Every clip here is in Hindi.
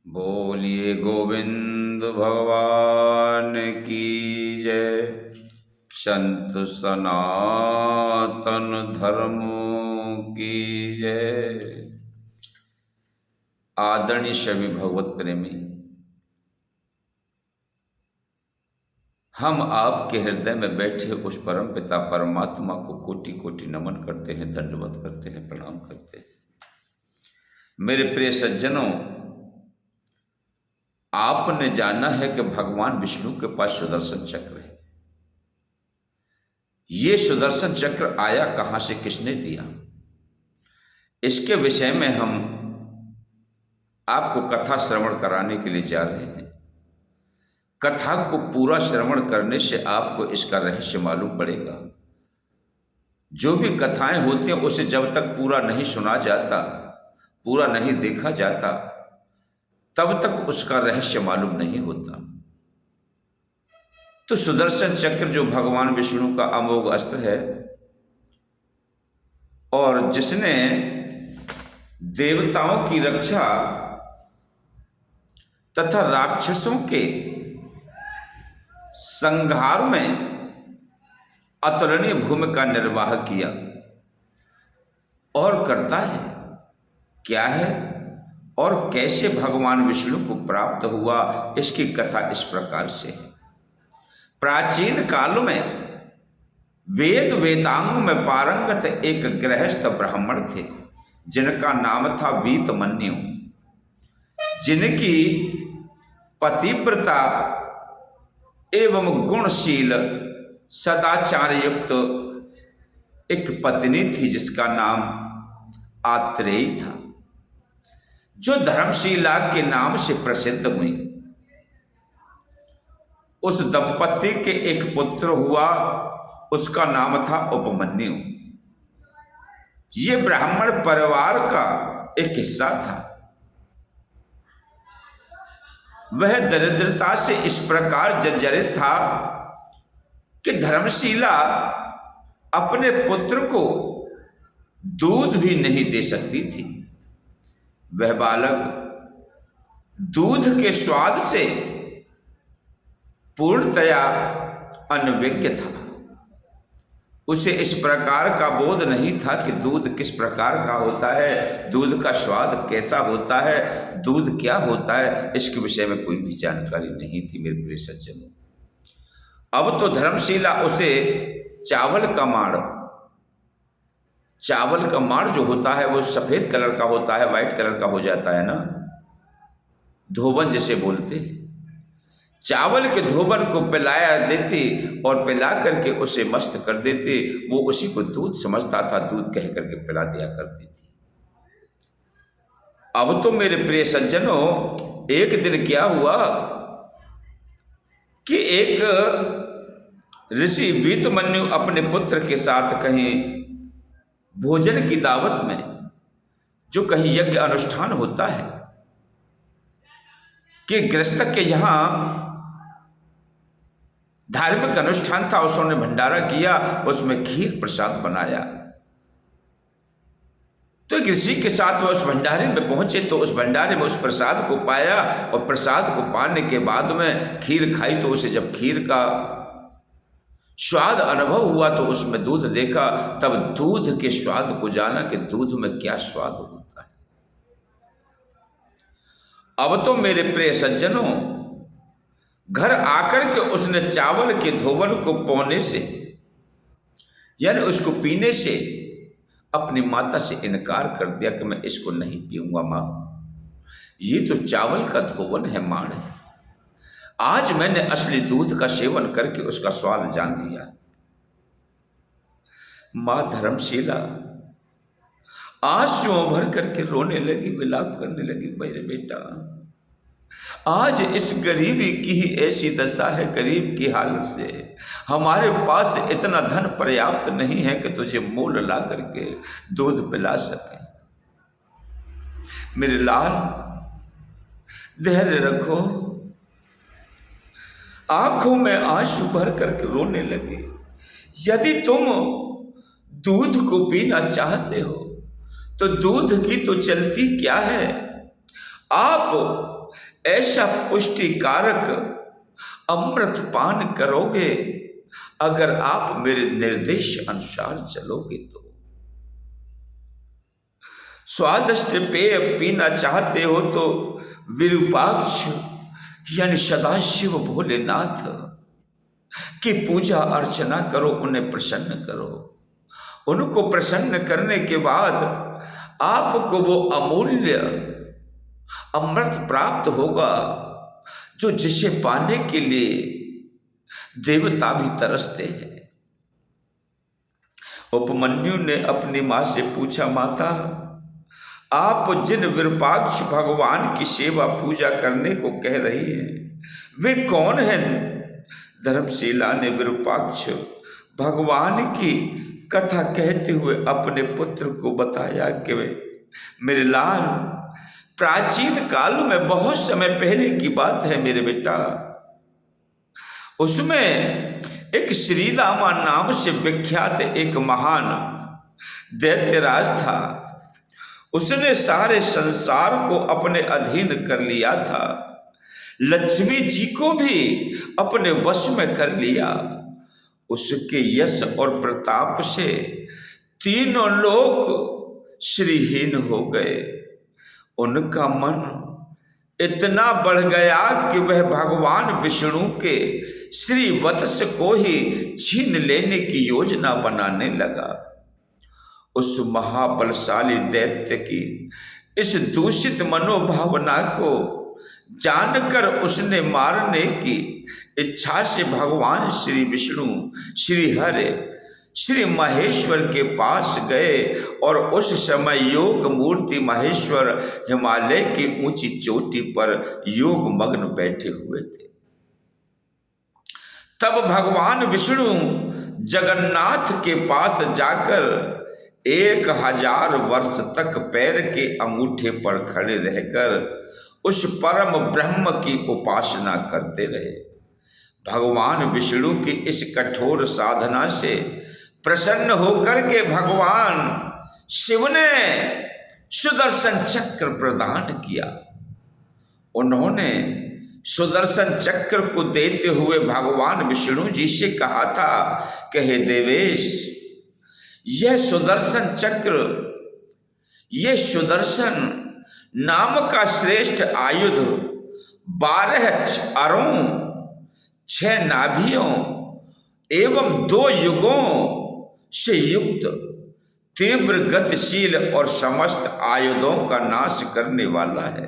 बोलिए गोविंद भगवान की जय। संत सनातन धर्म की जय। आदरणीय सभी भगवत प्रेमी, हम आपके हृदय में बैठे उस परम पिता परमात्मा को कोटि कोटि नमन करते हैं, दंडवत करते हैं, प्रणाम करते हैं। मेरे प्रिय सज्जनों, आपने जाना है कि भगवान विष्णु के पास सुदर्शन चक्र है। ये सुदर्शन चक्र आया कहां से, किसने दिया, इसके विषय में हम आपको कथा श्रवण कराने के लिए जा रहे हैं। कथा को पूरा श्रवण करने से आपको इसका रहस्य मालूम पड़ेगा। जो भी कथाएं होती हैं उसे जब तक पूरा नहीं सुना जाता, पूरा नहीं देखा जाता, तब तक उसका रहस्य मालूम नहीं होता। तो सुदर्शन चक्र जो भगवान विष्णु का अमोघ अस्त्र है और जिसने देवताओं की रक्षा तथा राक्षसों के संहार में अतुलनीय भूमिका निर्वाह किया और करता है, क्या है और कैसे भगवान विष्णु को प्राप्त हुआ, इसकी कथा इस प्रकार से है। प्राचीन काल में वेद वेदांग में पारंगत एक गृहस्थ ब्राह्मण थे जिनका नाम था वीतमन्यु, जिनकी पतिव्रता एवं गुणशील सदाचार युक्त एक पत्नी थी जिसका नाम आत्रेयी था, जो धर्मशीला के नाम से प्रसिद्ध हुई। उस दंपति के एक पुत्र हुआ, उसका नाम था उपमन्यु। ये ब्राह्मण परिवार का एक हिस्सा था। वह दरिद्रता से इस प्रकार जर्जरित था कि धर्मशीला अपने पुत्र को दूध भी नहीं दे सकती थी। वह बालक दूध के स्वाद से पूर्णतया अनभिज्ञ था। उसे इस प्रकार का बोध नहीं था कि दूध किस प्रकार का होता है, दूध का स्वाद कैसा होता है, दूध क्या होता है, इसके विषय में कोई भी जानकारी नहीं थी मेरे प्रिय सज्जनों। अब तो धर्मशीला उसे चावल का माड़ जो होता है वो सफेद कलर का होता है, व्हाइट कलर का हो जाता है ना, धोबन जिसे बोलते, चावल के धोबन को पिलाया देती और पिला करके उसे मस्त कर देती। वो उसी को दूध समझता था, दूध कह करके पिला दिया करती थी। अब तो मेरे प्रिय सज्जनों, एक दिन क्या हुआ कि एक ऋषि वीतमन्यु अपने पुत्र के साथ कहीं भोजन की दावत में, जो कहीं यज्ञ अनुष्ठान होता है कि गृहस्थ के यहां धार्मिक अनुष्ठान था, उसने भंडारा किया, उसमें खीर प्रसाद बनाया। तो एक ऋषि के साथ वह उस भंडारे में पहुंचे तो उस भंडारे में उस प्रसाद को पाया और प्रसाद को पाने के बाद में खीर खाई तो उसे जब खीर का स्वाद अनुभव हुआ तो उसमें दूध देखा, तब दूध के स्वाद को जाना कि दूध में क्या स्वाद होता है। अब तो मेरे प्रिय सज्जनों, घर आकर के उसने चावल के धोवन को पौने से यानी उसको पीने से अपनी माता से इनकार कर दिया कि मैं इसको नहीं पीऊंगा मां, ये तो चावल का धोवन है, माड़ है। आज मैंने असली दूध का सेवन करके उसका स्वाद जान लिया। मां धर्मशीला आंसुओं भर करके रोने लगी, विलाप करने लगी, मेरे बेटा आज इस गरीबी की ही ऐसी दशा है, गरीब की हालत से हमारे पास इतना धन पर्याप्त नहीं है कि तुझे मोल ला करके दूध पिला सके। मेरे लाल धैर्य रखो। आंखों में आंसू भर करके रोने लगे। यदि तुम दूध को पीना चाहते हो तो दूध की तो चलती क्या है, आप ऐसा पुष्टिकारक अमृत पान करोगे अगर आप मेरे निर्देश अनुसार चलोगे तो। स्वादिष्ट पेय पीना चाहते हो तो विरूपाक्ष यानी सदाशिव भोलेनाथ की पूजा अर्चना करो, उन्हें प्रसन्न करो। उनको प्रसन्न करने के बाद आपको वो अमूल्य अमृत प्राप्त होगा जो जिसे पाने के लिए देवता भी तरसते हैं। उपमन्यु ने अपनी मां से पूछा, माता आप जिन विरूपाक्ष भगवान की सेवा पूजा करने को कह रही हैं वे कौन हैं? धर्मशिला ने विरूपाक्ष भगवान की कथा कहते हुए अपने पुत्र को बताया कि मेरे लाल, प्राचीन काल में बहुत समय पहले की बात है मेरे बेटा, उसमें एक श्रीदामा नाम से विख्यात एक महान दैत्यराज था। उसने सारे संसार को अपने अधीन कर लिया था, लक्ष्मी जी को भी अपने वश में कर लिया। उसके यश और प्रताप से तीनों लोग श्रीहीन हो गए। उनका मन इतना बढ़ गया कि वह भगवान विष्णु के श्री वत्स को ही छीन लेने की योजना बनाने लगा। उस महाबलशाली दैत्य की इस दूषित मनोभावना को जानकर उसने मारने की इच्छा से भगवान श्री विष्णु, श्री हरि, श्री महेश्वर के पास गए और उस समय योग मूर्ति महेश्वर हिमालय की ऊंची चोटी पर योग मग्न बैठे हुए थे। तब भगवान विष्णु जगन्नाथ के पास जाकर 1000 वर्ष तक पैर के अंगूठे पर खड़े रहकर उस परम ब्रह्म की उपासना करते रहे। भगवान विष्णु की इस कठोर साधना से प्रसन्न होकर के भगवान शिव ने सुदर्शन चक्र प्रदान किया। उन्होंने सुदर्शन चक्र को देते हुए भगवान विष्णु जी से कहा था कि हे देवेश, यह सुदर्शन चक्र, यह सुदर्शन नाम का श्रेष्ठ आयुध 12 अरों, 6 नाभियों एवं 2 युगों से युक्त तीव्र गतिशील और समस्त आयुधों का नाश करने वाला है।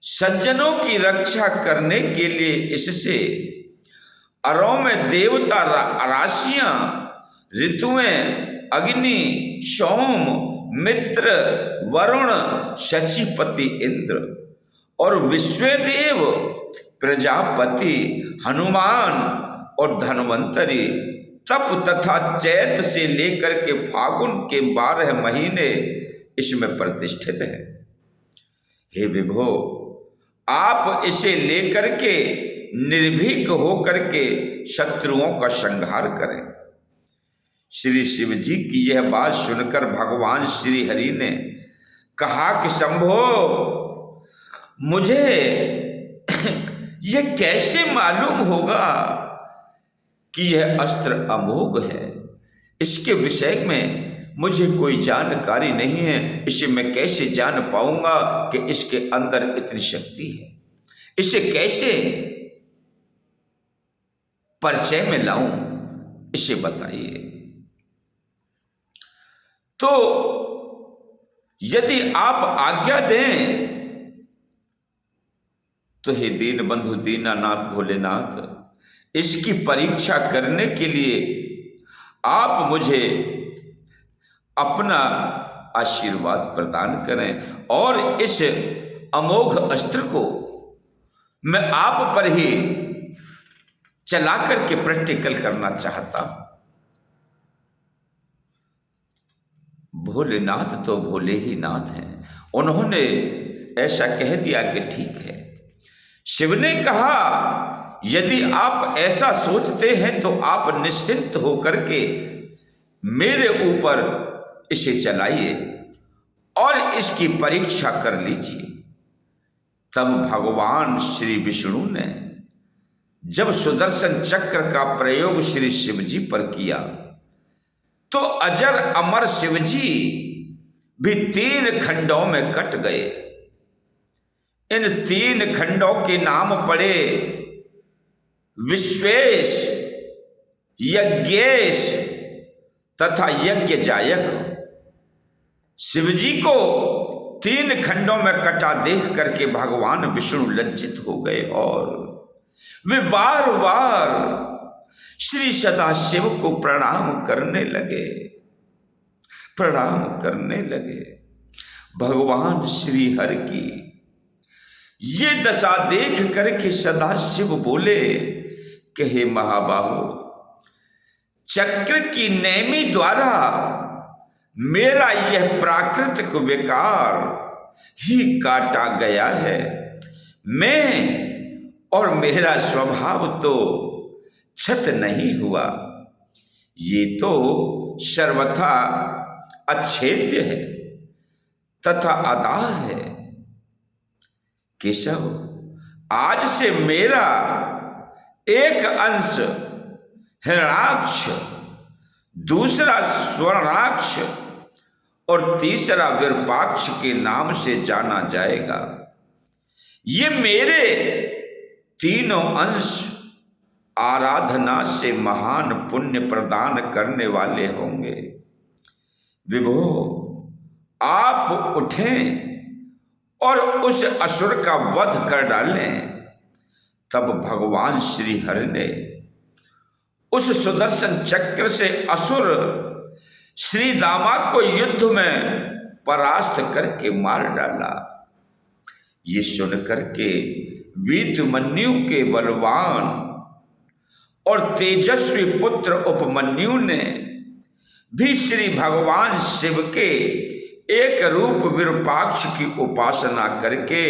सज्जनों की रक्षा करने के लिए इससे अरों में देवता राशियां, ऋतुएं, अग्नि, सोम, मित्र, वरुण, शचीपति इंद्र और विश्वदेव, प्रजापति, हनुमान और धन्वंतरी तप तथा चैत से लेकर के फागुन के 12 महीने इसमें प्रतिष्ठित हैं। हे विभो, आप इसे लेकर के निर्भीक होकर के शत्रुओं का संहार करें। श्री शिव जी की यह बात सुनकर भगवान श्री हरि ने कहा कि शंभो, मुझे यह कैसे मालूम होगा कि यह अस्त्र अमोघ है? इसके विषय में मुझे कोई जानकारी नहीं है। इसे मैं कैसे जान पाऊंगा कि इसके अंदर इतनी शक्ति है? इसे कैसे परिचय में लाऊं, इसे बताइए। तो यदि आप आज्ञा दें तो हे दीन बंधु दीनानाथ भोलेनाथ, इसकी परीक्षा करने के लिए आप मुझे अपना आशीर्वाद प्रदान करें और इस अमोघ अस्त्र को मैं आप पर ही चला करके प्रैक्टिकल करना चाहता हूं। भोलेनाथ तो भोले ही नाथ हैं। उन्होंने ऐसा कह दिया कि ठीक है। शिव ने कहा, यदि आप ऐसा सोचते हैं तो आप निश्चिंत होकर के मेरे ऊपर इसे चलाइए और इसकी परीक्षा कर लीजिए। तब भगवान श्री विष्णु ने जब सुदर्शन चक्र का प्रयोग श्री शिव जी पर किया तो अजर अमर शिव जी भी 3 खंडों में कट गए। इन 3 खंडों के नाम पड़े विश्वेश, यज्ञेश तथा यज्ञ जायक। शिव जी को 3 खंडों में कटा देख करके भगवान विष्णु लज्जित हो गए और वे बार बार श्री सदाशिव को प्रणाम करने लगे। भगवान श्री हरि की ये दशा देख करके सदाशिव बोले कि हे महाबाहो, चक्र की नेमी द्वारा मेरा यह प्राकृतिक विकार ही काटा गया है। मैं और मेरा स्वभाव तो क्षत नहीं हुआ, ये तो सर्वथा अच्छेद्य है तथा अदाह है। केशव, आज से मेरा एक अंश हिरणाक्ष, दूसरा स्वर्णाक्ष और तीसरा विरूपाक्ष के नाम से जाना जाएगा। ये मेरे तीनों अंश आराधना से महान पुण्य प्रदान करने वाले होंगे। विभो, आप उठें और उस असुर का वध कर डालें। तब भगवान श्री हरि ने उस सुदर्शन चक्र से असुर श्री दामा को युद्ध में परास्त करके मार डाला। ये सुन करके वीतमन्यु के बलवान और तेजस्वी पुत्र उपमन्यु ने भी श्री भगवान शिव के एक रूप विरूपाक्ष की उपासना करके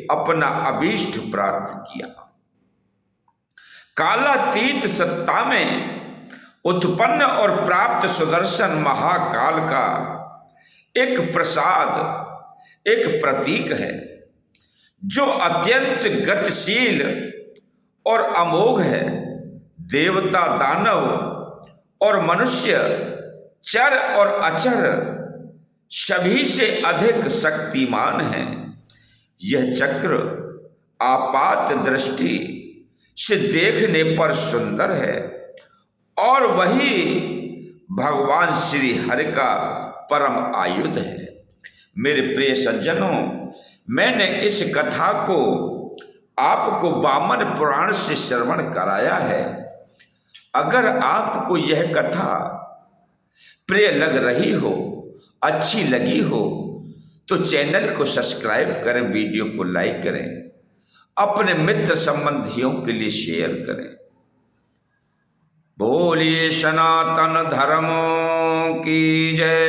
अपना अभीष्ट प्राप्त किया। कालातीत सत्ता में उत्पन्न और प्राप्त सुदर्शन महाकाल का एक प्रसाद, एक प्रतीक है जो अत्यंत गतिशील और अमोघ है। देवता, दानव और मनुष्य, चर और अचर सभी से अधिक शक्तिमान है। यह चक्र आपात दृष्टि से देखने पर सुंदर है और वही भगवान श्री हरि का परम आयुध है। मेरे प्रिय सज्जनों, मैंने इस कथा को आपको वामन पुराण से श्रवण कराया है। अगर आपको यह कथा प्रिय लग रही हो, अच्छी लगी हो, तो चैनल को सब्सक्राइब करें, वीडियो को लाइक करें, अपने मित्र संबंधियों के लिए शेयर करें। बोलिए सनातन धर्म की जय,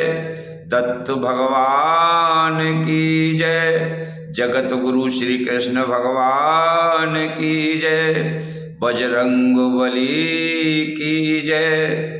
दत्त भगवान की जय, जगत गुरु श्री कृष्ण भगवान की जय, बजरंग बली की जय।